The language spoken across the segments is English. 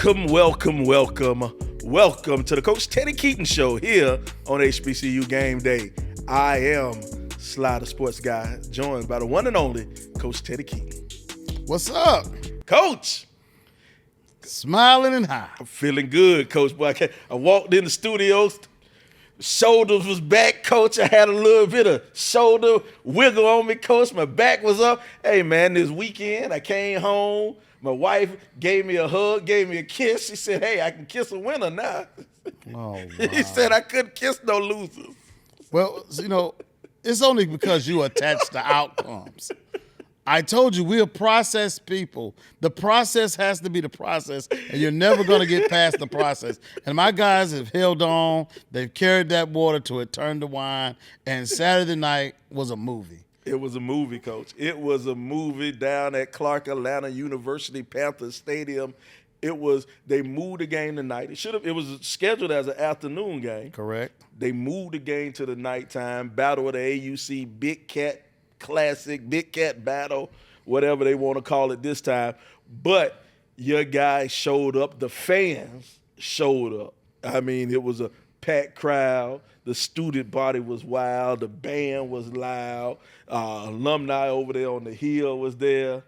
Welcome to the Coach Teddy Keaton Show here on HBCU Game Day. I am Sly the Sports Guy, joined by the one and only Coach Teddy Keaton. What's up? Coach. Smiling and high. I'm feeling good, Coach. Boy, I walked in the studios, shoulders was back, Coach. I had a little bit of shoulder wiggle on me, Coach. My back was up. Hey, man, this weekend I came home. My wife gave me a hug, gave me a kiss. She said, hey, I can kiss a winner now. Oh, wow. He said I couldn't kiss no losers. Well, you know, it's only because you attach to outcomes. I told you, we're process people. The process has to be the process, and you're never going to get past the process. And my guys have held on. They've carried that water till it turned to wine, and Saturday night was a movie. It was a movie, Coach. It was a movie down at Clark Atlanta University Panthers Stadium. They moved the game tonight. It was scheduled as an afternoon game. Correct. They moved the game to the nighttime. Battle of the AUC, Big Cat Classic, Big Cat Battle, whatever they want to call it this time. But your guys showed up. The fans showed up. I mean, it was a packed crowd. The student body was wild. The band was loud. Alumni over there on the hill was there,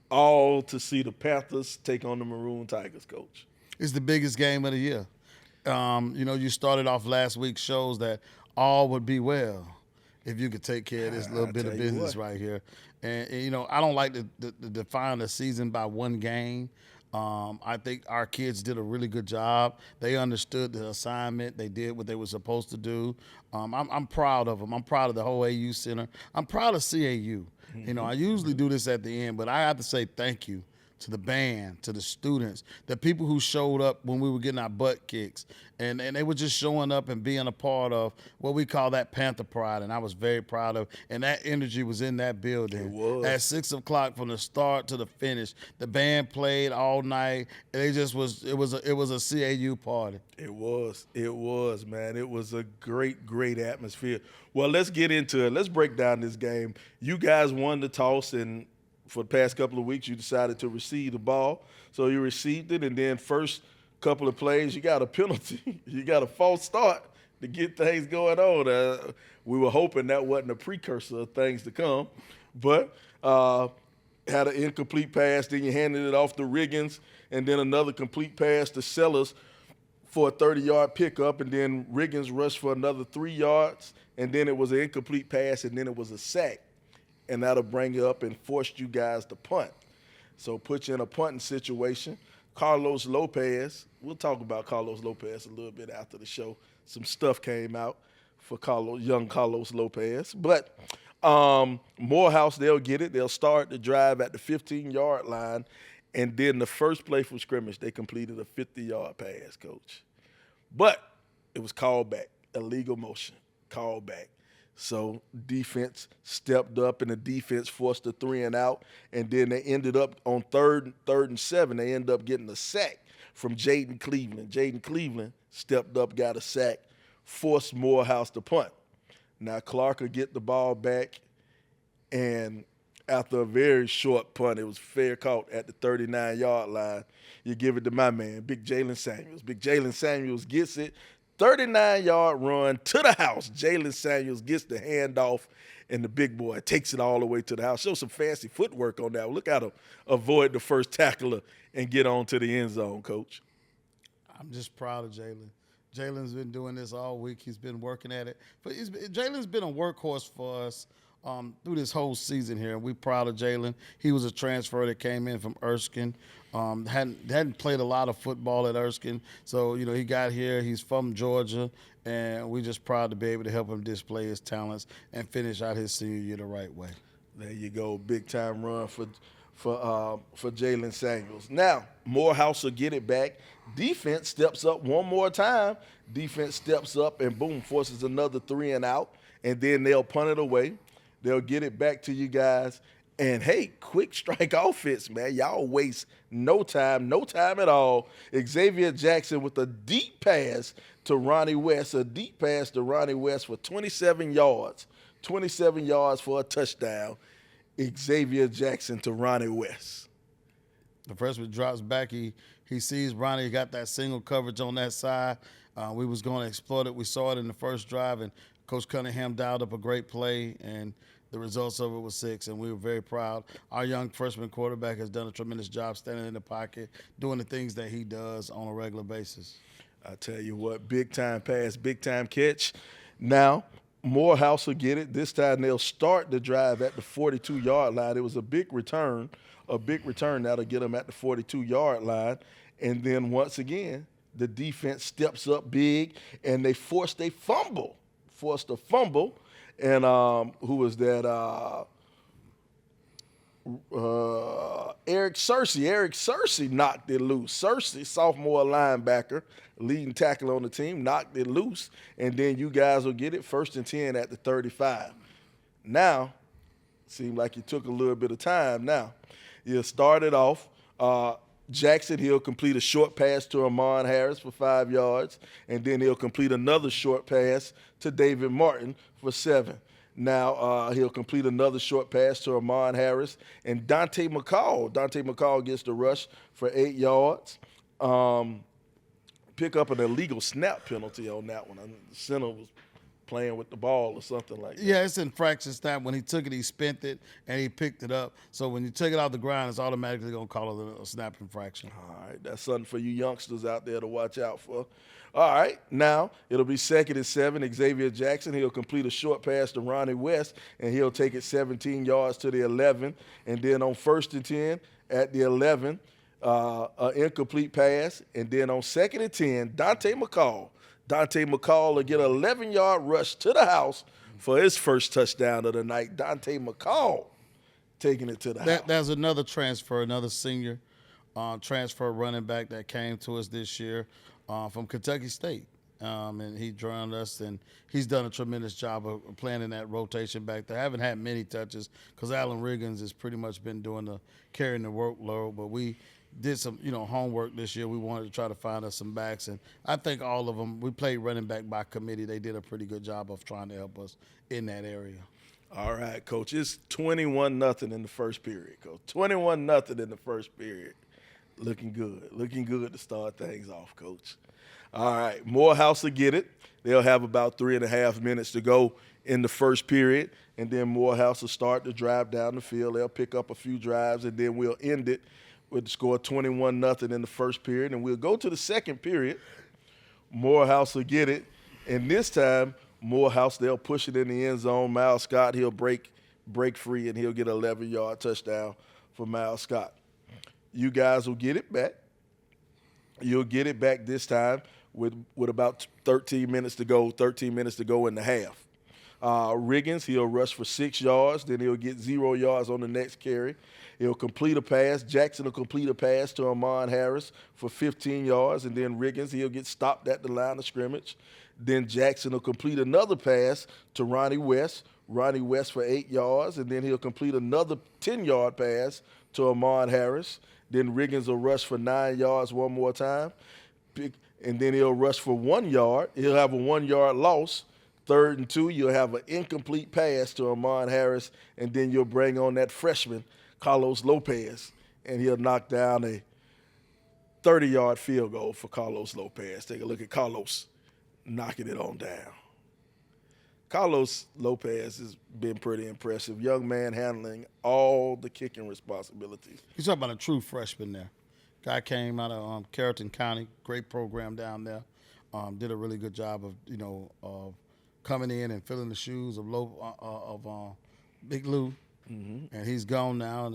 all to see the Panthers take on the Maroon Tigers, Coach. It's the biggest game of the year. You know, you started off last week's shows that all would be well if you could take care of this little bit of business right here. And, you know, I don't like to define a season by one game. I think our kids did a really good job. They understood the assignment. They did what they were supposed to do. I'm proud of them. I'm proud of the whole AU Center. I'm proud of CAU. Mm-hmm. You know, I usually do this at the end, but I have to say thank you to the band, to the students, the people who showed up when we were getting our butt kicks. And they were just showing up and being a part of what we call that Panther pride, and I was very proud of. And that energy was in that building. It was. At 6 o'clock from the start to the finish, the band played all night. And it was a CAU party. It was, man. It was a great atmosphere. Well, let's get into it. Let's break down this game. You guys won the toss, and for the past couple of weeks, you decided to receive the ball. So you received it, and then first couple of plays, you got a penalty. You got a false start to get things going on. We were hoping that wasn't a precursor of things to come. But had an incomplete pass, then you handed it off to Riggins, and then another complete pass to Sellers for a 30-yard pickup, and then Riggins rushed for another 3 yards, and then it was an incomplete pass, and then it was a sack. And that'll bring you up and force you guys to punt. So put you in a punting situation. Carlos Lopez, we'll talk about Carlos Lopez a little bit after the show. Some stuff came out for young Carlos Lopez. But Morehouse, they'll get it. They'll start the drive at the 15-yard line. And then the first play from scrimmage, they completed a 50-yard pass, Coach. But it was called back, illegal motion, called back. So defense stepped up, and the defense forced a 3 and out, and then they ended up on third and 7. They ended up getting a sack from Jaden Cleveland. Jaden Cleveland stepped up, got a sack, forced Morehouse to punt. Now Clark will get the ball back, and after a very short punt, it was fair caught at the 39-yard line. You give it to my man, Big Jalen Samuels. Big Jalen Samuels gets it. 39-yard run to the house. Jalen Samuels gets the handoff, and the big boy takes it all the way to the house. Show some fancy footwork on that. Look how to avoid the first tackler and get on to the end zone, Coach. I'm just proud of Jalen. Jalen's been doing this all week. He's been working at it. But Jalen's been a workhorse for us through this whole season here. We're proud of Jalen. He was a transfer that came in from Erskine. Hadn't played a lot of football at Erskine. So, you know, he got here. He's from Georgia, and we're just proud to be able to help him display his talents and finish out his senior year the right way. There you go. Big-time run for Jalen Samuels. Now, Morehouse will get it back. Defense steps up one more time. Defense steps up and, boom, forces another 3 and out, and then they'll punt it away. They'll get it back to you guys. And, hey, quick strike offense, man. Y'all waste no time at all. Xavier Jackson with a deep pass to Ronnie West, for 27 yards. 27 yards for a touchdown. Xavier Jackson to Ronnie West. The freshman drops back. He He sees Ronnie got that single coverage on that side. We was going to exploit it. We saw it in the first drive, and Coach Cunningham dialed up a great play, and the results of it was 6, and we were very proud. Our young freshman quarterback has done a tremendous job standing in the pocket, doing the things that he does on a regular basis. I tell you what, big-time pass, big-time catch. Now, Morehouse will get it. This time they'll start the drive at the 42-yard line. It was a big return that'll get them at the 42-yard line. And then once again, the defense steps up big, and they forced a fumble. And who was that? Eric Searcy knocked it loose. Searcy, sophomore linebacker, leading tackle on the team, knocked it loose. And then you guys will get it 1st and 10 at the 35. Now, seemed like it took a little bit of time now. You started off. Jackson, he'll complete a short pass to Amon Harris for 5 yards, and then he'll complete another short pass to David Martin for 7. Now he'll complete another short pass to Amon Harris, and Dante McCall gets the rush for 8 yards. Pick up an illegal snap penalty on that one. The center was playing with the ball or something like that. Yeah, it's infraction snap. When he took it, he spent it, and he picked it up. So when you take it off the ground, it's automatically going to call it a snap infraction. All right, that's something for you youngsters out there to watch out for. All right, now it'll be 2nd and 7. Xavier Jackson, he'll complete a short pass to Ronnie West, and he'll take it 17 yards to the 11. And then on 1st and 10 at the 11, an incomplete pass. And then on 2nd and 10, Dante McCall will get an 11-yard rush to the house for his first touchdown of the night. Dante McCall taking it to the house. There's another transfer, another senior transfer running back that came to us this year from Kentucky State. And he joined us, and he's done a tremendous job of playing in that rotation back there. I haven't had many touches because Alan Riggins has pretty much been carrying the workload, but we did some, homework this year. We wanted to try to find us some backs, and I think all of them, we played running back by committee. They did a pretty good job of trying to help us in that area. All right, Coach. It's 21-0 in the first period, Coach. 21-0 in the first period. Looking good to start things off, Coach. All right, Morehouse will get it. They'll have about 3.5 minutes to go in the first period, and then Morehouse will start the drive down the field. They'll pick up a few drives, and then we'll end it with the score 21-0 in the first period, and we'll go to the second period. Morehouse will get it, and this time Morehouse, they'll push it in the end zone. Miles Scott, he'll break free, and he'll get an 11-yard touchdown for Miles Scott. You guys will get it back. You'll get it back this time with about 13 minutes to go in the half. Riggins, he'll rush for 6 yards, then he'll get 0 yards on the next carry. He'll complete a pass. Jackson will complete a pass to Amon Harris for 15 yards, and then Riggins, he'll get stopped at the line of scrimmage. Then Jackson will complete another pass to Ronnie West for 8 yards, and then he'll complete another 10-yard pass to Amon Harris. Then Riggins will rush for 9 yards one more time, and then he'll rush for 1 yard. He'll have a 1-yard loss. 3rd and 2, you'll have an incomplete pass to Amon Harris, and then you'll bring on that freshman, Carlos Lopez, and he'll knock down a 30-yard field goal for Carlos Lopez. Take a look at Carlos knocking it on down. Carlos Lopez has been pretty impressive. Young man handling all the kicking responsibilities. You're talking about a true freshman there. Guy came out of Carrollton County, great program down there. Did a really good job of coming in and filling the shoes of Big Lou. Mm-hmm. And he's gone now,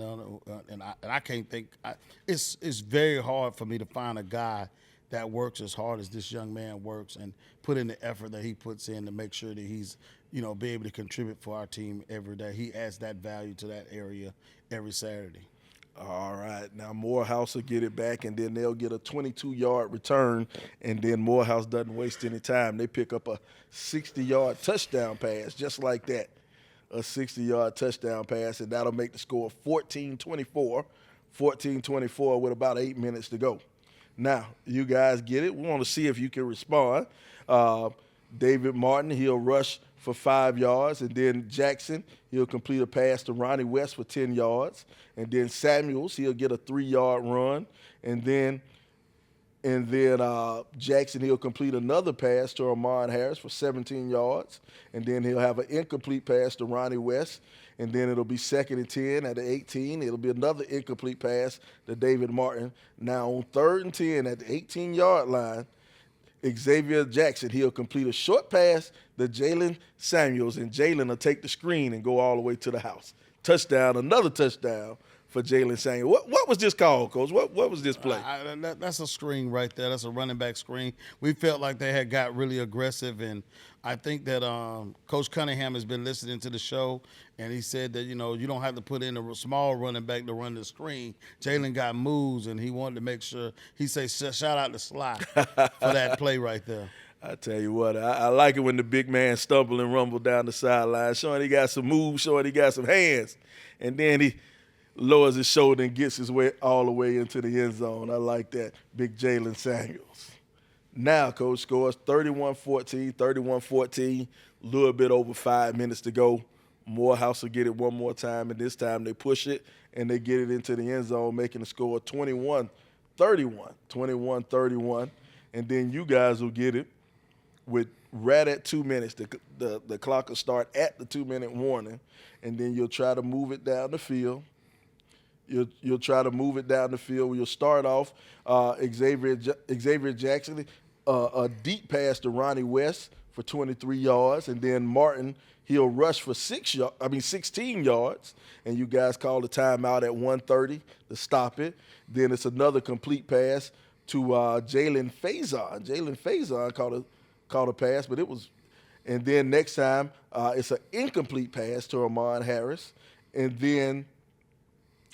and I can't think. It's very hard for me to find a guy that works as hard as this young man works and put in the effort that he puts in to make sure that he's, be able to contribute for our team every day. He adds that value to that area every Saturday. All right. Now Morehouse will get it back, and then they'll get a 22-yard return, and then Morehouse doesn't waste any time. They pick up a 60-yard touchdown pass just like that, a 60-yard touchdown pass, and that'll make the score 14-24 with about 8 minutes to go. Now, you guys get it. We want to see if you can respond. David Martin, he'll rush for 5 yards, and then Jackson, he'll complete a pass to Ronnie West for 10 yards, and then Samuels, he'll get a 3-yard run, and then And then Jackson, he'll complete another pass to Amon Harris for 17 yards. And then he'll have an incomplete pass to Ronnie West. And then it'll be 2nd and 10 at the 18. It'll be another incomplete pass to David Martin. Now on 3rd and 10 at the 18-yard line, Xavier Jackson, he'll complete a short pass to Jalen Samuels. And Jalen will take the screen and go all the way to the house. Touchdown, another touchdown for Jalen Samuels. What was this called, Coach? What was this play? That's a screen right there. That's a running back screen. We felt like they had got really aggressive, and I think that Coach Cunningham has been listening to the show, and he said that, you don't have to put in a small running back to run the screen. Jalen got moves, and he wanted to make sure. He said, shout out to Sly for that play right there. I tell you what, I like it when the big man stumble and rumble down the sideline, showing he got some moves, showing he got some hands, and then he lowers his shoulder and gets his way all the way into the end zone. I like that, big Jalen Samuels. Now, Coach, scores 31-14, a little bit over 5 minutes to go. Morehouse will get it one more time, and this time they push it, and they get it into the end zone, making the score 21-31. And then you guys will get it with right at 2 minutes. The clock will start at the 2-minute warning, and then you'll try to move it down the field. You'll try to move it down the field. You'll start off Xavier Jackson, a deep pass to Ronnie West for 23 yards, and then Martin, he'll rush for 16 yards, and you guys call a timeout at 1:30 to stop it. Then it's another complete pass to Jalen Faison. Jalen Faison caught a pass, but it was, and then next time it's an incomplete pass to Amon Harris, and then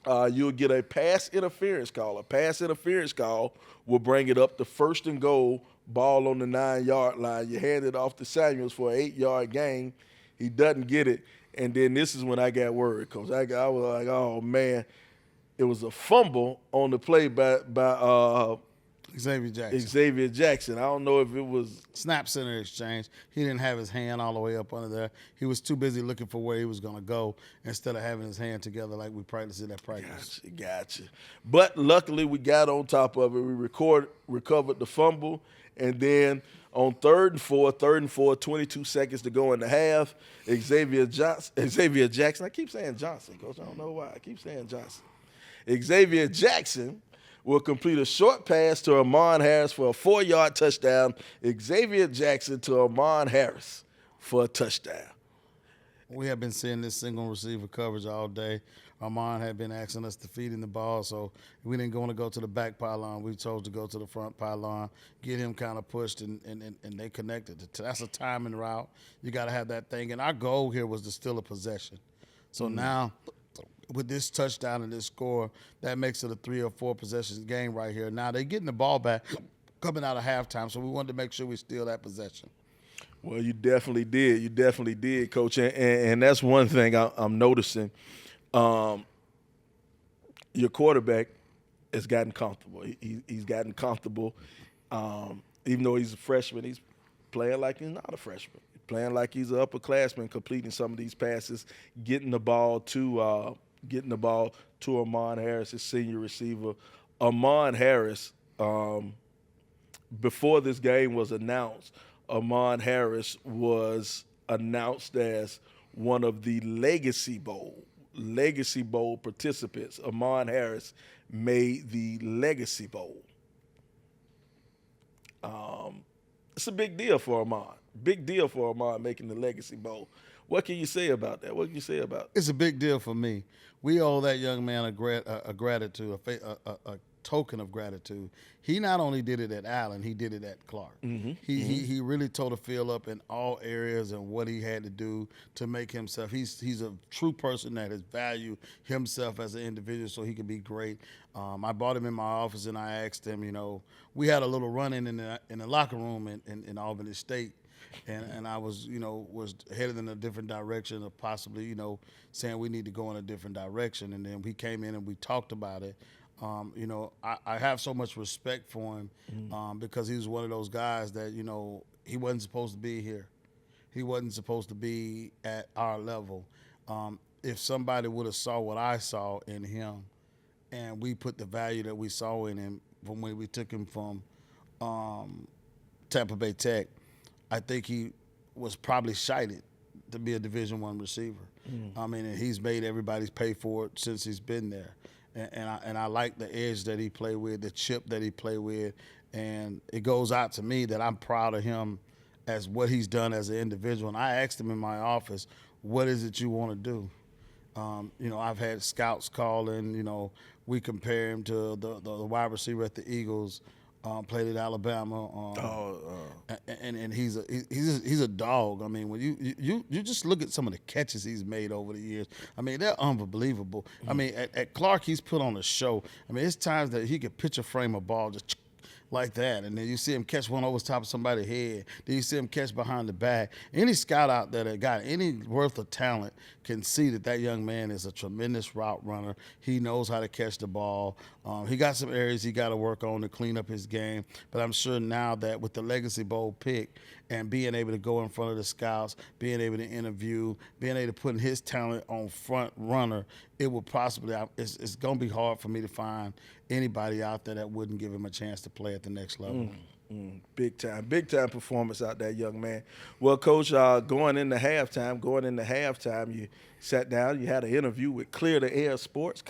you'll get a pass interference call. A pass interference call will bring it up to 1st and goal, ball on the 9-yard line. You hand it off to Samuels for an 8-yard gain. He doesn't get it. And then this is when I got worried, Coach. I was like, oh, man. It was a fumble on the play by Xavier Jackson. I don't know if it was snap center exchange. He didn't have his hand all the way up under there. He was too busy looking for where he was going to go instead of having his hand together like we practiced at practice. Gotcha. But luckily we got on top of it. We recovered the fumble, and then on 3rd and 4, 22 seconds to go in the half, Xavier Jackson. I keep saying Johnson, Coach. I don't know why. I keep saying Johnson. Xavier Jackson will complete a short pass to Amon Harris for a 4-yard touchdown. Xavier Jackson to Amon Harris for a touchdown. We have been seeing this single receiver coverage all day. Amon had been asking us to feed him the ball, so we didn't want to go to the back pylon. We chose to go to the front pylon, get him kind of pushed, and they connected. That's a timing route. You got to have that thing. And our goal here was to steal a possession. So now with this touchdown and this score, that makes it a 3 or 4 possessions game right here. Now they're getting the ball back coming out of halftime, so we wanted to make sure we steal that possession. Well, you definitely did. You definitely did, Coach. And that's one thing I'm noticing. Your quarterback has gotten comfortable. He's gotten comfortable. Even though he's a freshman, he's playing like he's not a freshman. He's playing like he's an upperclassman, completing some of these passes, getting the ball to Amon Harris, his senior receiver. Amon Harris, before this game was announced, Amon Harris was announced as one of the Legacy Bowl participants. Amon Harris made the Legacy Bowl. It's a big deal for Amon. Big deal for Amon making the Legacy Bowl. What can you say about that? What can you say about it? It's a big deal for me. We owe that young man a gratitude, a token of gratitude. He not only did it at Allen, he did it at Clark. He really tore the field up in all areas and what he had to do to make himself. He's a true person that has valued himself as an individual so he could be great. I brought him in my office and I asked him, we had a little run-in in the locker room in Albany State. And I was headed in a different direction of possibly, saying we need to go in a different direction. And then we came in and we talked about it. I have so much respect for him because he was one of those guys that, he wasn't supposed to be here. He wasn't supposed to be at our level. If somebody would have saw what I saw in him and we put the value that we saw in him from when we took him from Tampa Bay Tech, I think he was probably shited to be a Division I receiver. I mean, and he's made everybody pay for it since he's been there. And I like the edge that he played with, the chip that he played with, and it goes out to me that I'm proud of him as what he's done as an individual. And I asked him in my office, what is it you want to do? I've had scouts call in, we compare him to the wide receiver at the Eagles, played at Alabama, and he's a dog. I mean, when you just look at some of the catches he's made over the years, I mean, they're unbelievable. I mean, at Clark, he's put on a show. I mean, it's times that he could picture frame a ball just like that, and then you see him catch one over the top of somebody's head. Then you see him catch behind the back. Any scout out there that got any worth of talent can see that young man is a tremendous route runner. He knows how to catch the ball. He got some areas he got to work on to clean up his game, but I'm sure now that with the Legacy Bowl pick and being able to go in front of the scouts, being able to interview, being able to put his talent on front runner, it will possibly – it's going to be hard for me to find anybody out there that wouldn't give him a chance to play at the next level. Big time performance out there, young man. Well, Coach, going into halftime, you sat down, you had an interview with Clear the Air Sports,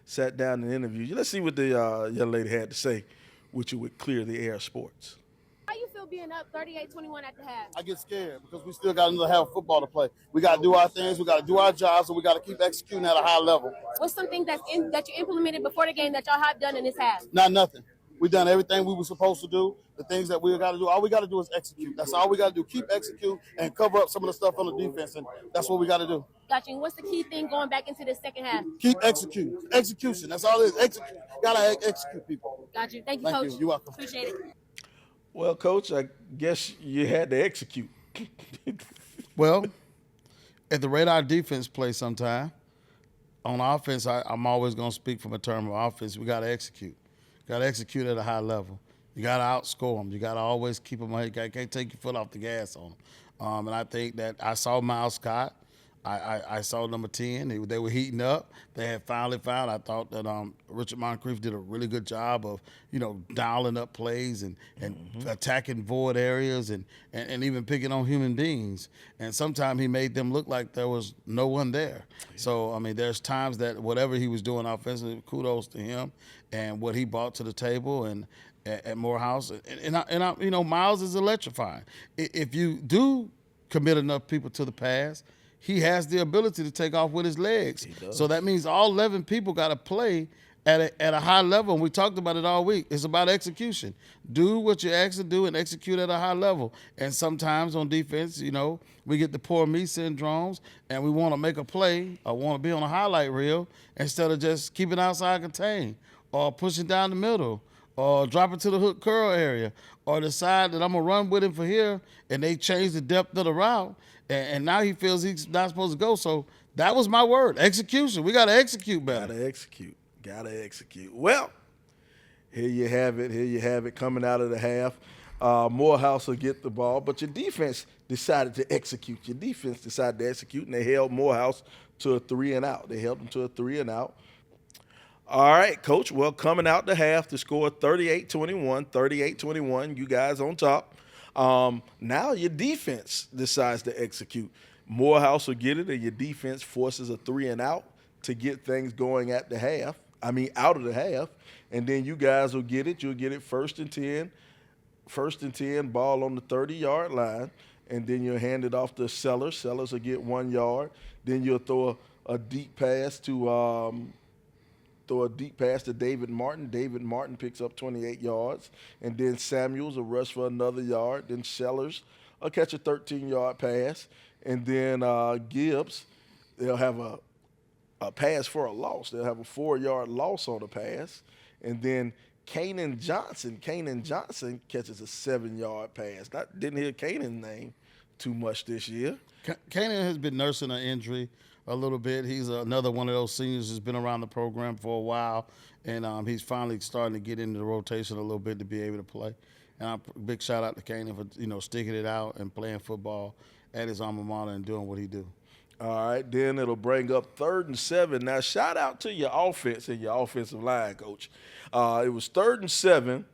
sat down and interviewed you. Let's see what the young lady had to say with you with Clear the Air Sports. How you feel being up 38-21 at the half? I get scared because we still got another half of football to play. We got to do our things. We got to do our jobs, and we got to keep executing at a high level. What's something that you implemented before the game that y'all have done in this half? Nothing. We done everything we were supposed to do. The things that we got to do, all we got to do is execute. That's all we got to do. Keep execute and cover up some of the stuff on the defense, and that's what we got to do. Got you. What's the key thing going back into the second half? Keep execute. Execution. That's all it is. Execute. Got to execute people. Got you. Thank you, Coach. You're welcome. Appreciate it. Well, Coach, I guess you had to execute. Well, at the rate our defense plays sometime, on offense, I'm always going to speak from a term of offense. We got to execute. Got to execute at a high level. You got to outscore them. You got to always keep them. You can't take your foot off the gas on them. And I think that I saw Miles Scott. I saw number 10. They were heating up. They had finally found. I thought that Richard Moncrief did a really good job of, dialing up plays and attacking void areas and even picking on human beings. And sometimes he made them look like there was no one there. So, I mean, there's times that whatever he was doing offensively, kudos to him and what he brought to the table and at Morehouse. And Miles is electrifying. If you do commit enough people to the pass, he has the ability to take off with his legs. So that means all 11 people got to play at a high level. And we talked about it all week. It's about execution. Do what you're asked to do and execute at a high level. And sometimes on defense, we get the poor me syndromes and we want to make a play or want to be on a highlight reel instead of just keeping outside contain or pushing down the middle or dropping to the hook curl area or decide that I'm going to run with him for here and they change the depth of the route. And now he feels he's not supposed to go. So that was my word, execution. We got to execute better. Got to execute. Well, here you have it coming out of the half. Morehouse will get the ball, but your defense decided to execute. And they held Morehouse to a 3-and-out. They held them to a 3-and-out. All right, Coach. Well, coming out the half to score 38-21, you guys on top. Now your defense decides to execute. Morehouse will get it, and your defense forces a 3-and-out to get things going out of the half, and then you guys will get it. You'll get it first and 10, ball on the 30-yard line, and then you'll hand it off to Sellers. Sellers will get 1 yard. Then you'll throw a deep pass to David Martin. David Martin picks up 28 yards. And then Samuels will rush for another yard. Then Sellers will catch a 13-yard pass. And then Gibbs, they'll have a pass for a loss. They'll have a 4-yard loss on the pass. And then Kanan Johnson catches a 7-yard pass. Didn't hear Kanan's name too much this year. Kanan has been nursing an injury a little bit. He's another one of those seniors who's been around the program for a while, and he's finally starting to get into the rotation a little bit to be able to play. And big shout out to Kanan for sticking it out and playing football at his alma mater and doing what he do. All right, then it'll bring up 3rd and 7. Now, shout out to your offense and your offensive line, Coach. It was 3rd and 7,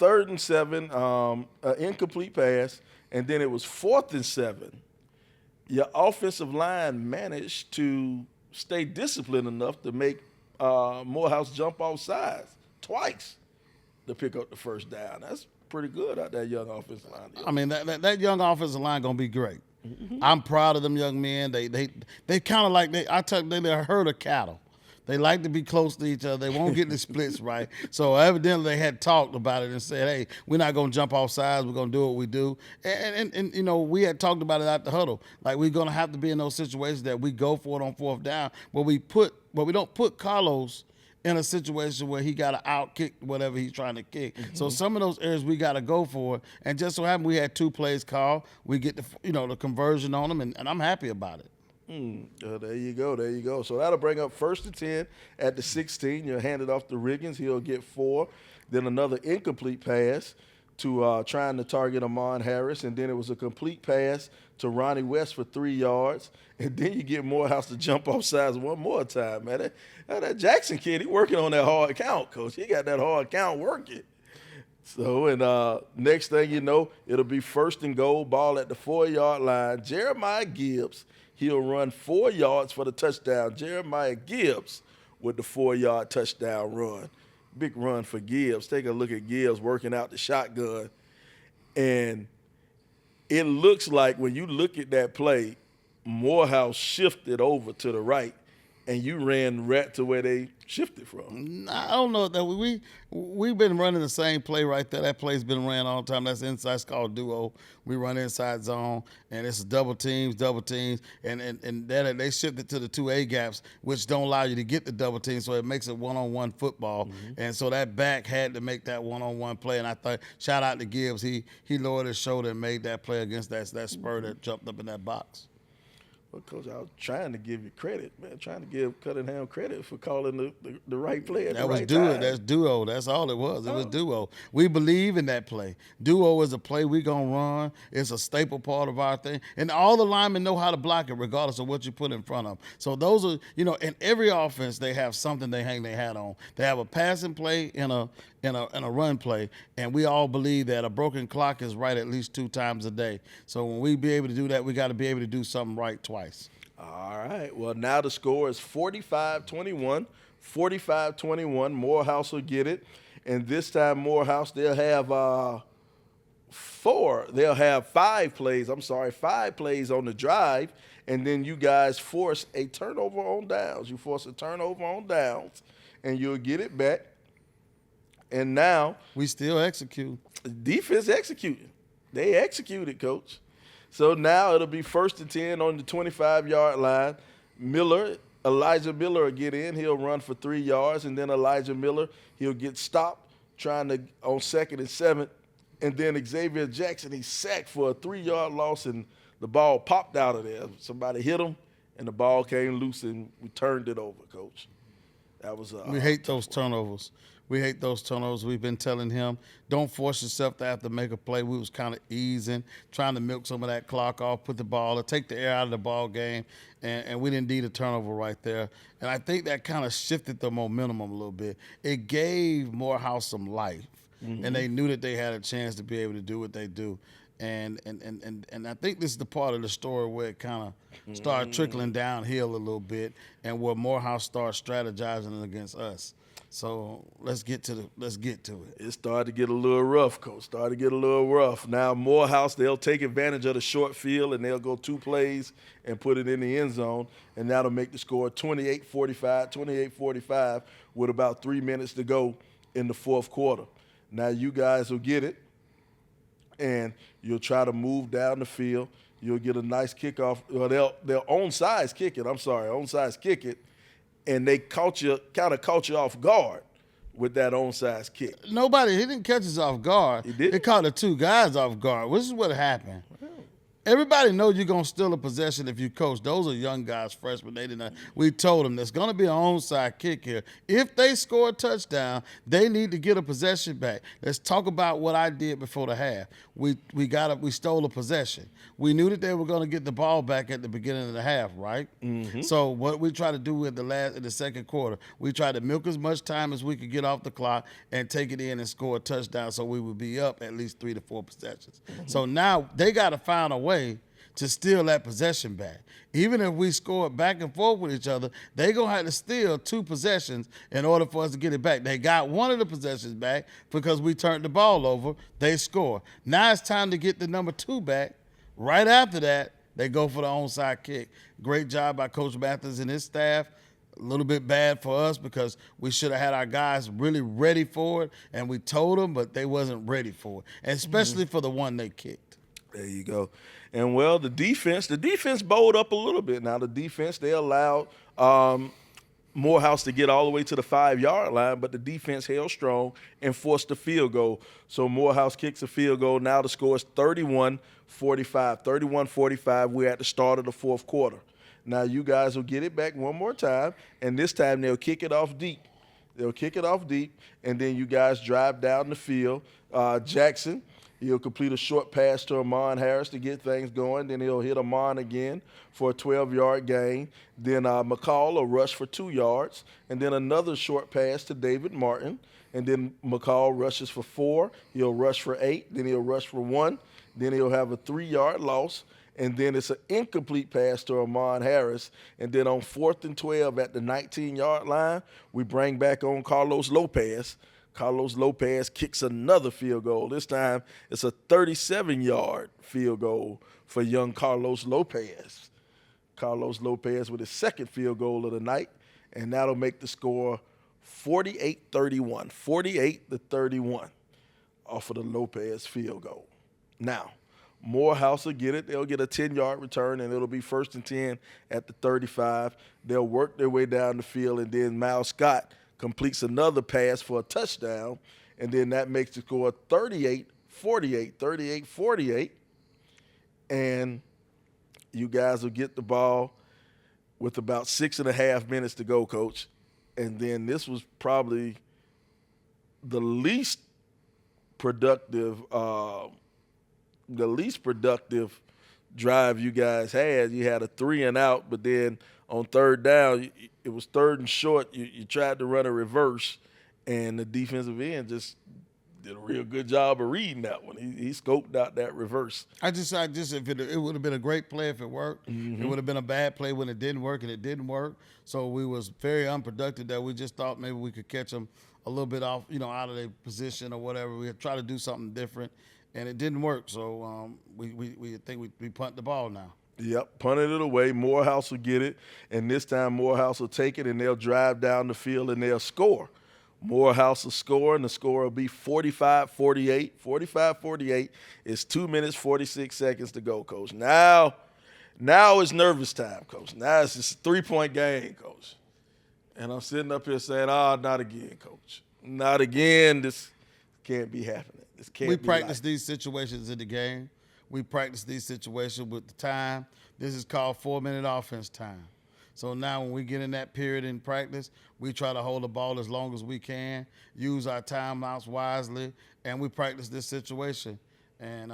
3rd and 7, an incomplete pass, and then it was 4th and 7. Your offensive line managed to stay disciplined enough to make Morehouse jump off sides twice to pick up the first down. That's pretty good out that young offensive line. I mean, that young offensive line gonna be great. I'm proud of them young men. They kind of like they a herd of cattle. They like to be close to each other. They won't get the splits right. So evidently they had talked about it and said, hey, we're not going to jump off sides. We're going to do what we do. And you know, we had talked about it at the huddle. Like, we're going to have to be in those situations that we go for it on 4th down, but we don't put Carlos in a situation where he got to out-kick whatever he's trying to kick. So some of those areas we got to go for it. And just so happened we had 2 plays called. We get the conversion on them, and I'm happy about it. There you go. So that'll bring up 1st and 10 at the 16. You'll hand it off to Riggins. He'll get 4. Then another incomplete pass to trying to target Amon Harris. And then it was a complete pass to Ronnie West for 3 yards. And then you get Morehouse to jump off sides one more time, man. That Jackson kid, he working on that hard count, Coach. He got that hard count working. So, and next thing you know, it'll be 1st and goal, ball at the 4-yard line. Jeremiah Gibbs, he'll run 4 yards for the touchdown. Jeremiah Gibbs with the 4-yard touchdown run. Big run for Gibbs. Take a look at Gibbs working out the shotgun. And it looks like when you look at that play, Morehouse shifted over to the right, and you ran right to where they shifted from. I don't know that we've been running the same play right there. That play's been ran all the time. That's inside. It's called duo. We run inside zone, and it's double teams, and then they shifted to the 2A gaps, which don't allow you to get the double team, so it makes it one-on-one football. And so that back had to make that one-on-one play. And I thought, shout out to Gibbs, he lowered his shoulder and made that play against that spur that jumped up in that box. Well, Coach, I was trying to give you credit, man. Trying to give Cunningham credit for calling the right play at the right time. That's duo. That's all it was. It was duo. We believe in that play. Duo is a play we going to run. It's a staple part of our thing. And all the linemen know how to block it regardless of what you put in front of them. So those are, in every offense they have something they hang their hat on. They have a passing play and a run play, and we all believe that a broken clock is right at least 2 times a day. So when we be able to do that, we got to be able to do something right twice. All right. Well, now the score is 45-21. 45-21. Morehouse will get it. And this time Morehouse, they'll have 5 plays on the drive, and then you guys force a turnover on downs. You force a turnover on downs, and you'll get it back. And now we still execute. Defense executing. They executed, Coach. So now it'll be 1st and 10 on the 25-yard line. Elijah Miller will get in. He'll run for 3 yards, and then Elijah Miller, he'll get stopped trying to on 2nd and 7. And then Xavier Jackson, he's sacked for a 3-yard loss, and the ball popped out of there. Somebody hit him, and the ball came loose, and we turned it over, Coach. That was we hate those turnovers. We hate those turnovers. We've been telling him, don't force yourself to have to make a play. We was kind of easing, trying to milk some of that clock off, put the ball, take the air out of the ball game, and we didn't need a turnover right there. And I think that kind of shifted the momentum a little bit. It gave Morehouse some life, and they knew that they had a chance to be able to do what they do. And I think this is the part of the story where it kind of started trickling downhill a little bit, and where Morehouse started strategizing against us. So let's get to it. It started to get a little rough, Coach. Now Morehouse, they'll take advantage of the short field, and they'll go 2 plays and put it in the end zone, and that'll make the score 28-45 with about 3 minutes to go in the 4th quarter. Now you guys will get it, and you'll try to move down the field. You'll get a nice kickoff. Well, they'll onside kick it. And they kind of caught you off guard with that onside kick. He didn't catch us off guard. He did? They caught the 2 guys off guard. This is what happened. Everybody knows you're going to steal a possession if you coach. Those are young guys, freshmen. They didn't. We told them there's going to be an onside kick here. If they score a touchdown, they need to get a possession back. Let's talk about what I did before the half. We stole a possession. We knew that they were going to get the ball back at the beginning of the half, right? Mm-hmm. So what we tried to do in the second quarter, we tried to milk as much time as we could get off the clock and take it in and score a touchdown so we would be up at least 3 to 4 possessions. Mm-hmm. So now they got to find a way to steal that possession back. Even if we score back and forth with each other, they're going to have to steal 2 possessions in order for us to get it back. They got one of the possessions back because we turned the ball over. They score. Now it's time to get the number 2 back. Right after that, they go for the onside kick. Great job by Coach Mathis and his staff. A little bit bad for us because we should have had our guys really ready for it, and we told them, but they wasn't ready for it, and especially for the one they kicked. There you go. And, well, the defense bowled up a little bit. Now, the defense, they allowed Morehouse to get all the way to the 5-yard line, but the defense held strong and forced the field goal. So Morehouse kicks a field goal. Now the score is 31-45. 31-45. We're at the start of the fourth quarter. Now you guys will get it back one more time, and this time they'll kick it off deep. And then you guys drive down the field. Jackson, he'll complete a short pass to Amon Harris to get things going. Then he'll hit Amon again for a 12-yard gain. Then McCall will rush for 2 yards. And then another short pass to David Martin. And then McCall rushes for 4. He'll rush for 8. Then he'll rush for 1. Then he'll have a 3-yard loss. And then it's an incomplete pass to Amon Harris. And then on 4th and 12 at the 19-yard line, we bring back on Carlos Lopez. Carlos Lopez kicks another field goal. This time it's a 37-yard field goal for young Carlos Lopez. Carlos Lopez with his second field goal of the night, and that'll make the score 48-31. 48-31 off of the Lopez field goal. Now, Morehouse will get it. They'll get a 10-yard return, and it'll be 1st and 10 at the 35. They'll work their way down the field, and then Miles Scott completes another pass for a touchdown, and then that makes the score 38-48, 38-48. And you guys will get the ball with about 6.5 minutes to go, Coach. And then this was probably the least productive drive you guys had. You had a 3-and-out, but then on 3rd down, it was 3rd and short. You tried to run a reverse, and the defensive end just did a real good job of reading that one. He scoped out that reverse. I just if it would have been a great play if it worked. Mm-hmm. It would have been a bad play when it didn't work, and it didn't work. So we was very unproductive that we just thought maybe we could catch them a little bit off, out of their position or whatever. We had tried to do something different, and it didn't work. So we think we punt the ball now. Yep, punted it away. Morehouse will get it, and this time Morehouse will take it, and they'll drive down the field, and they'll score. Morehouse will score, and the score will be 45-48. 45-48. It's 2 minutes, 46 seconds to go, Coach. Now it's nervous time, Coach. Now it's just a 3-point game, Coach. And I'm sitting up here saying, not again, Coach. Not again. This can't be happening. This can't be. We practice these situations in the game. We practice these situations with the time. This is called 4-minute offense time. So now when we get in that period in practice, we try to hold the ball as long as we can, use our timeouts wisely, and we practice this situation. And,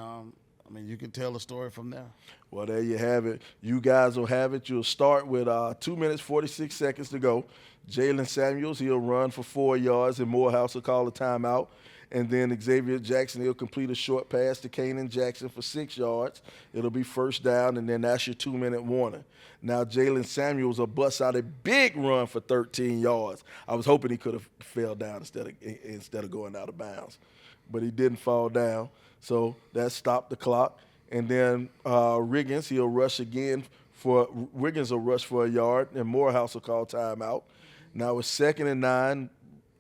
you can tell the story from there. Well, there you have it. You guys will have it. You'll start with 2 minutes, 46 seconds to go. Jalen Samuels, he'll run for 4 yards, and Morehouse will call a timeout. And then Xavier Jackson, he'll complete a short pass to Kanan Jackson for 6 yards. It'll be 1st down, and then that's your 2-minute warning. Now Jalen Samuels will bust out a big run for 13 yards. I was hoping he could have fell down instead of going out of bounds, but he didn't fall down. So that stopped the clock. And then Riggins, he'll rush again Riggins will rush for a yard, and Morehouse will call timeout. Now it's 2nd and 9.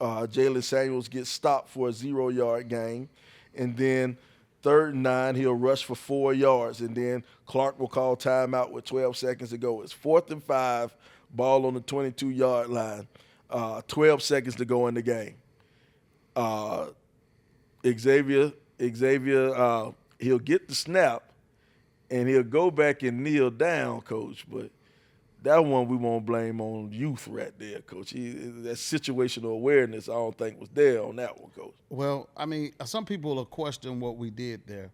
Jalen Samuels gets stopped for a 0-yard gain. And then 3rd and 9, he'll rush for 4 yards. And then Clark will call timeout with 12 seconds to go. It's 4th and 5, ball on the 22-yard line. 12 seconds to go in the game. Xavier, he'll get the snap, and he'll go back and kneel down, Coach. But that one we won't blame on youth right there, Coach. That situational awareness I don't think was there on that one, Coach. Well, I mean, some people will question what we did there.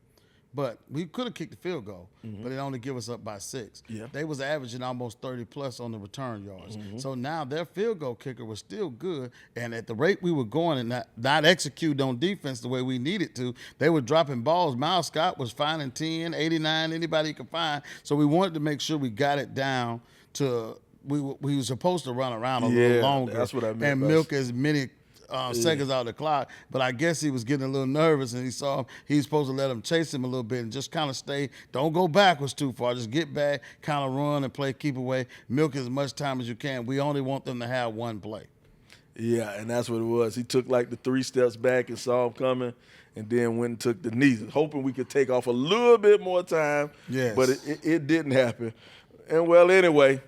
But we could have kicked the field goal, but it only give us up by 6. Yeah. They was averaging almost 30-plus on the return yards. So now their field goal kicker was still good, and at the rate we were going and not execute on defense the way we needed to, they were dropping balls. Miles Scott was finding 10, 89, anybody he could find. So we wanted to make sure we got it down to we were supposed to run around a little longer. That's what I meant. And milk as many seconds out of the clock, but I guess he was getting a little nervous, and he saw he's supposed to let him chase him a little bit and just kind of stay. Don't go backwards too far. Just get back, kind of run and play keep away. Milk as much time as you can. We only want them to have one play. Yeah, and that's what it was. He took like the 3 steps back and saw him coming, and then went and took the knees, hoping we could take off a little bit more time. Yes. But it didn't happen. And well, anyway,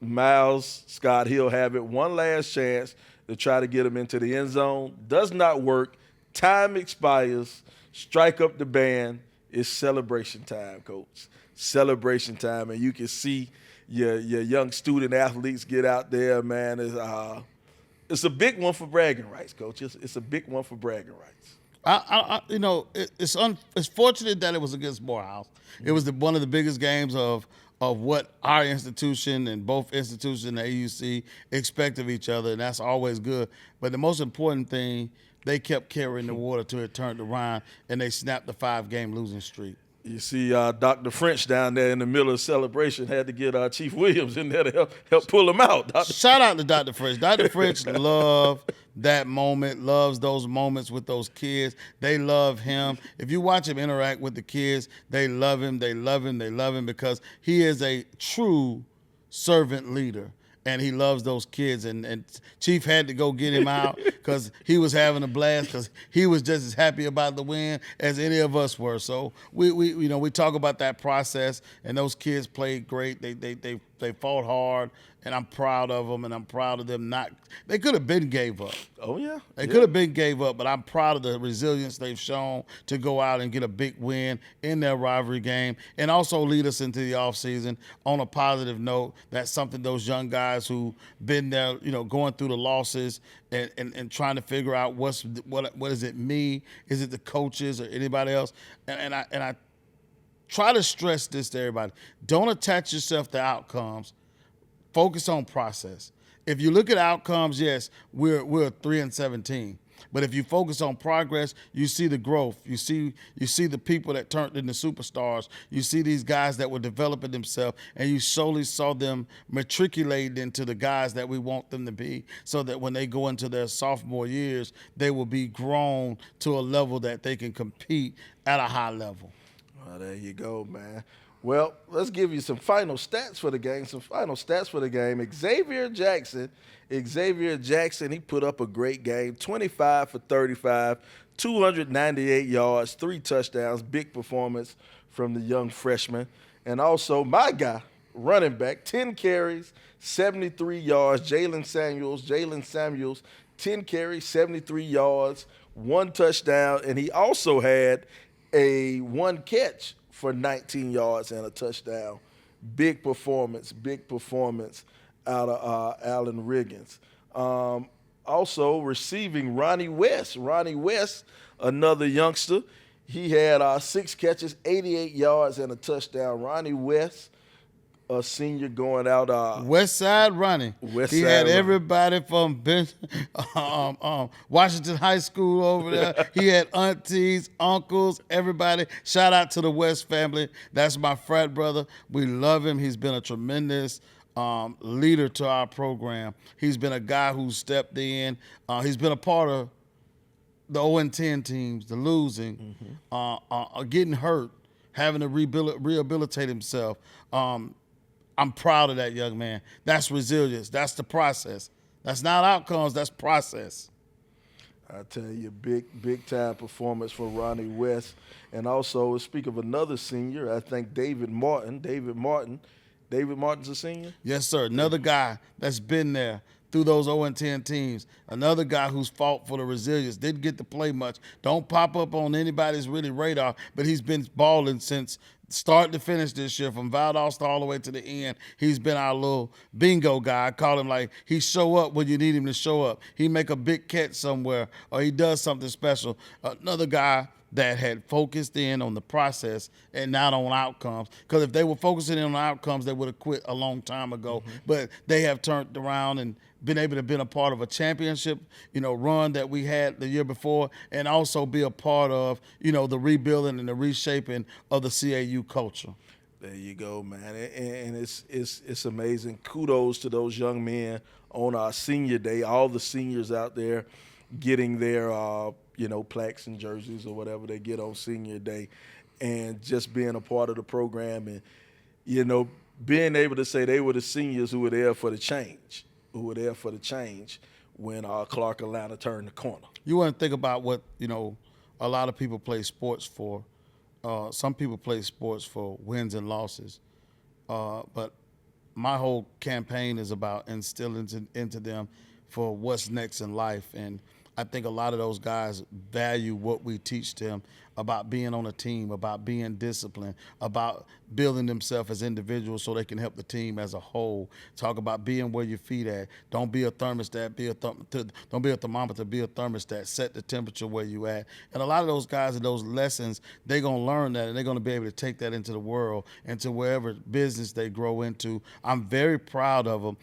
Miles Scott, he'll have it one last chance to try to get him into the end zone. Does not work. Time expires. Strike up the band. It's celebration time, Coach. Celebration time. And you can see your young student athletes get out there, man. It's a big one for bragging rights, Coach. It's a big one for bragging rights. It's fortunate that it was against Morehouse. It was one of the biggest games of what our institution and both institutions in the AUC expect of each other, and that's always good. But the most important thing, they kept carrying the water till it turned around, and they snapped the 5-game losing streak. You see Dr. French down there in the middle of celebration had to get Chief Williams in there to help pull him out. Shout out to Dr. French. Dr. French loved that moment, loves those moments with those kids. They love him. If you watch him interact with the kids, they love him, they love him, they love him because he is a true servant leader. And he loves those kids, and Chief had to go get him out because he was having a blast because he was just as happy about the win as any of us were. So we talk about that process, and those kids played great. They fought hard, and I'm proud of them, and I'm proud of them not. They could have been gave up. Oh, yeah. They could have been gave up, but I'm proud of the resilience they've shown to go out and get a big win in their rivalry game and also lead us into the offseason on a positive note. That's something those young guys who've been there, going through the losses and trying to figure out what is it me? Is it the coaches or anybody else? And I try to stress this to everybody. Don't attach yourself to outcomes. Focus on process. If you look at outcomes, yes, we're a 3-17. But if you focus on progress, you see the growth. You see the people that turned into superstars. You see these guys that were developing themselves, and you solely saw them matriculate into the guys that we want them to be, so that when they go into their sophomore years, they will be grown to a level that they can compete at a high level. Well, there you go, man. Well, let's give you some final stats for the game. Xavier Jackson, he put up a great game, 25 for 35, 298 yards, 3 touchdowns, big performance from the young freshman. And also my guy, running back, 10 carries, 73 yards, Jalen Samuels, 10 carries, 73 yards, 1 touchdown, and he also had a 1 catch for 19 yards and a touchdown. Big performance out of Allen Riggins. Also receiving Ronnie West, another youngster. He had 6 catches, 88 yards and a touchdown. Ronnie West, a senior going out. West Side Ronnie. He had everybody from Washington High School over there. He had aunties, uncles, everybody. Shout out to the West family. That's my frat brother. We love him. He's been a tremendous leader to our program. He's been a guy who stepped in. He's been a part of the 0-10 teams, the losing, getting hurt, having to rehabilitate himself. I'm proud of that young man. That's resilience. That's the process. That's not outcomes. That's process. I tell you, big time performance for Ronnie West. And also, speak of another senior, I think David Martin. David Martin's a senior? Yes, sir. Another guy that's been there through those 0-10 teams. Another guy who's fought for the resilience, didn't get to play much, don't pop up on anybody's really radar, but he's been balling since start to finish this year, from Valdosta all the way to the end. He's been our little bingo guy. I call him, like, he show up when you need him to show up. He make a big catch somewhere, or he does something special. Another guy that had focused in on the process and not on outcomes. Because if they were focusing in on outcomes, they would have quit a long time ago. But they have turned around and been able to be a part of a championship, run that we had the year before, and also be a part of, the rebuilding and the reshaping of the CAU culture. There you go, man. And it's amazing. Kudos to those young men on our senior day, all the seniors out there getting their plaques and jerseys or whatever they get on senior day, and just being a part of the program, and being able to say they were the seniors who were there for the change, when Clark Atlanta turned the corner. You want to think about what a lot of people play sports for. Some people play sports for wins and losses, but my whole campaign is about instilling into them for what's next in life. And I think a lot of those guys value what we teach them about being on a team, about being disciplined, about building themselves as individuals so they can help the team as a whole. Talk about being where your feet at. Don't be a thermostat, don't be a thermometer, be a thermostat. Set the temperature where you at. And a lot of those guys and those lessons, they're going to learn that, and they're going to be able to take that into the world, into wherever business they grow into. I'm very proud of them.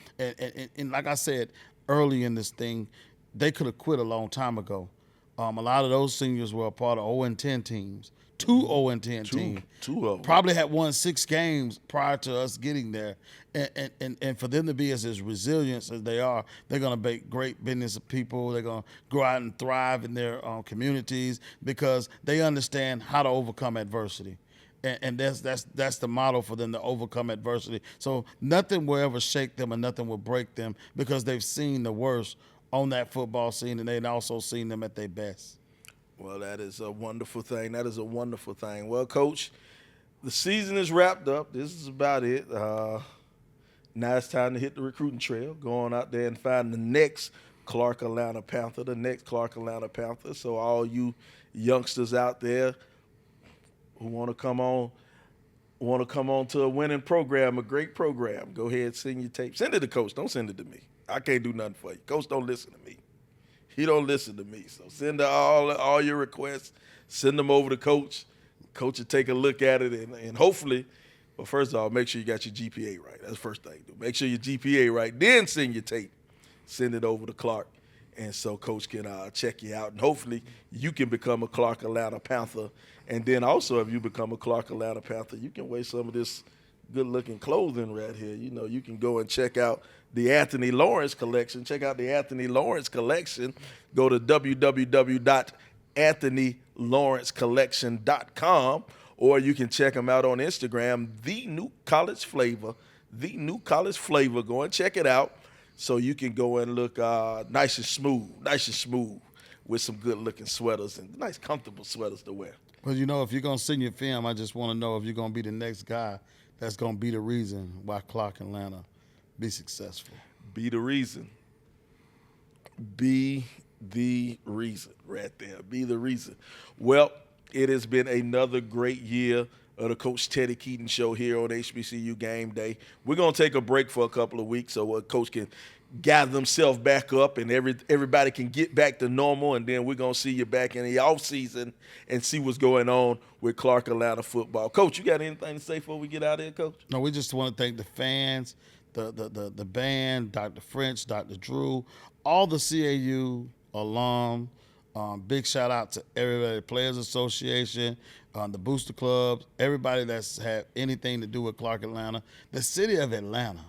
And like I said early in this thing, they could have quit a long time ago. A lot of those seniors were a part of 0-10 teams, two 0-10 teams. Two of them. Probably had won 6 games prior to us getting there. And for them to be as resilient as they are, they're going to make great business people. They're going to go out and thrive in their communities because they understand how to overcome adversity. And that's the model for them, to overcome adversity. So nothing will ever shake them and nothing will break them because they've seen the worst on that football scene, and they've also seen them at their best. Well, that is a wonderful thing. Well, Coach, the season is wrapped up. This is about it. Now it's time to hit the recruiting trail, going out there and find the next Clark Atlanta Panther, So all you youngsters out there who want to come on to a winning program, a great program, go ahead, send your tape. Send it to Coach. Don't send it to me. I can't do nothing for you. Coach don't listen to me. He don't listen to me. So send all your requests. Send them over to Coach. Coach will take a look at it, and hopefully, well, first of all, make sure you got your GPA right. That's the first thing. Make sure your GPA right. Then send your tape. Send it over to Clark, and so Coach can check you out. And hopefully you can become a Clark Atlanta Panther. And then also, if you become a Clark Atlanta Panther, you can wear some of this good-looking clothing right here. You can go and check out the Anthony Lawrence collection. Check out the Anthony Lawrence collection. Go to www.anthonylawrencecollection.com, or you can check them out on Instagram, The New College Flavor. Go and check it out so you can go and look nice and smooth with some good-looking sweaters and nice, comfortable sweaters to wear. Well, if you're going to send your film, I just want to know if you're going to be the next guy that's going to be the reason why Clark Atlanta be successful. Be the reason. Be the reason right there. Be the reason. Well, it has been another great year of the Coach Teddy Keaton Show here on HBCU Game Day. We're going to take a break for a couple of weeks so Coach can gather themselves back up and everybody can get back to normal, and then we're going to see you back in the offseason and see what's going on with Clark Atlanta football. Coach, you got anything to say before we get out of here, Coach? No, we just want to thank the fans, the band, Dr. French, Dr. Drew, all the CAU alum. Big shout out to everybody, Players Association, the Booster Clubs, everybody that's had anything to do with Clark Atlanta, the city of Atlanta.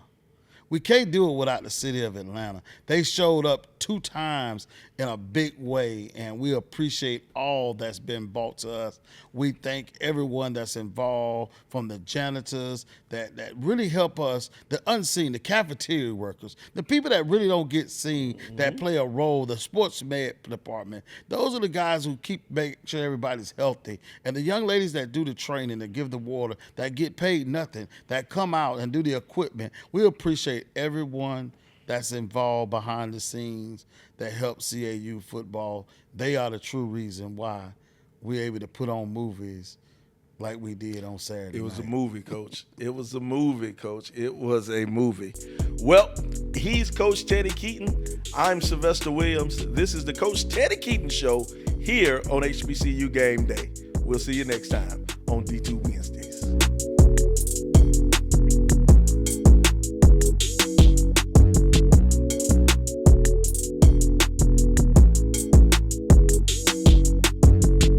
We can't do it without the city of Atlanta. They showed up 2 times in a big way, and we appreciate all that's been brought to us. We thank everyone that's involved, from the janitors that really help us, the unseen, the cafeteria workers, the people that really don't get seen, that play a role, the sports med department. Those are the guys who make sure everybody's healthy. And the young ladies that do the training, that give the water, that get paid nothing, that come out and do the equipment. We appreciate everyone that's involved behind the scenes that help CAU football. They are the true reason why we're able to put on movies like we did on Saturday It was night. a movie, Coach. It was a movie, Coach. It was a movie. Well, he's Coach Teddy Keaton. I'm Sylvester Williams. This is the Coach Teddy Keaton Show here on HBCU Game Day. We'll see you next time on D2 Wednesdays.